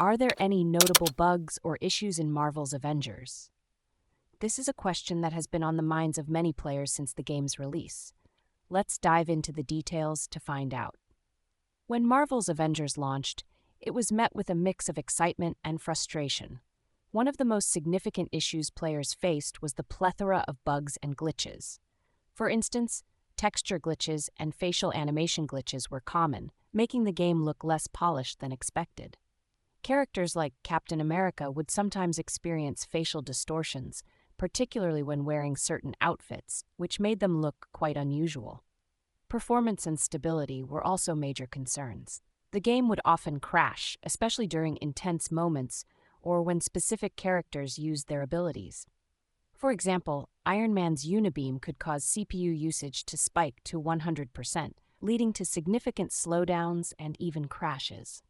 Are there any notable bugs or issues in Marvel's Avengers? This is a question that has been on the minds of many players since the game's release. Let's dive into the details to find out. When Marvel's Avengers launched, it was met with a mix of excitement and frustration. One of the most significant issues players faced was the plethora of bugs and glitches. For instance, texture glitches and facial animation glitches were common, making the game look less polished than expected. Characters like Captain America would sometimes experience facial distortions, particularly when wearing certain outfits, which made them look quite unusual. Performance and stability were also major concerns. The game would often crash, especially during intense moments or when specific characters used their abilities. For example, Iron Man's Unibeam could cause CPU usage to spike to 100%, leading to significant slowdowns and even crashes.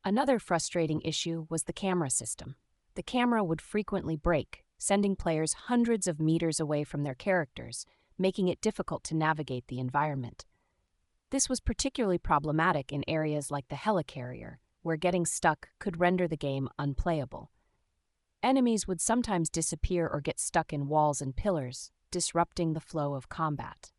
Another frustrating issue was the camera system. The camera would frequently break, sending players hundreds of meters away from their characters, making it difficult to navigate the environment. This was particularly problematic in areas like the helicarrier, where getting stuck could render the game unplayable. Enemies would sometimes disappear or get stuck in walls and pillars, disrupting the flow of combat.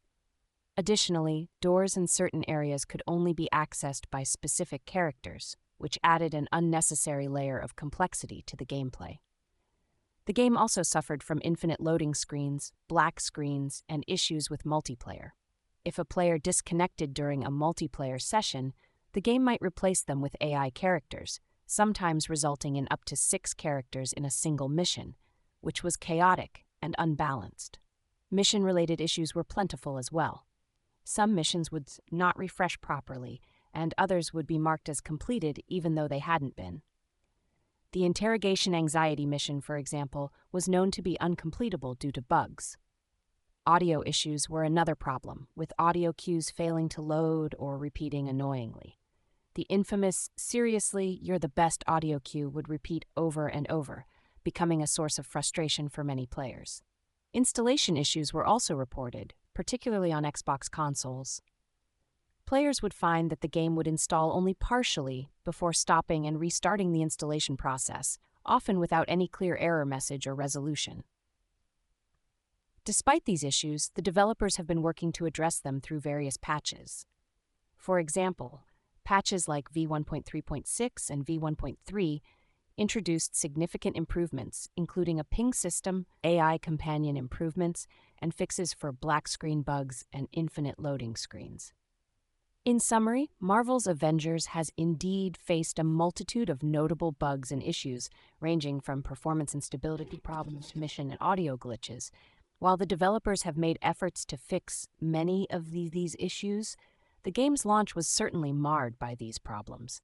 Additionally, doors in certain areas could only be accessed by specific characters, which added an unnecessary layer of complexity to the gameplay. The game also suffered from infinite loading screens, black screens, and issues with multiplayer. If a player disconnected during a multiplayer session, the game might replace them with AI characters, sometimes resulting in up to 6 characters in a single mission, which was chaotic and unbalanced. Mission-related issues were plentiful as well. Some missions would not refresh properly, and others would be marked as completed even though they hadn't been. The interrogation anxiety mission, for example, was known to be uncompletable due to bugs. Audio issues were another problem, with audio cues failing to load or repeating annoyingly. The infamous "seriously, you're the best" audio cue would repeat over and over, becoming a source of frustration for many players. Installation issues were also reported, particularly on Xbox consoles. Players would find that the game would install only partially before stopping and restarting the installation process, often without any clear error message or resolution. Despite these issues, the developers have been working to address them through various patches. For example, patches like v1.3.6 and v1.3 introduced significant improvements, including a ping system, AI companion improvements, and fixes for black screen bugs and infinite loading screens. In summary, Marvel's Avengers has indeed faced a multitude of notable bugs and issues, ranging from performance and stability problems to mission and audio glitches. While the developers have made efforts to fix many of these issues, the game's launch was certainly marred by these problems.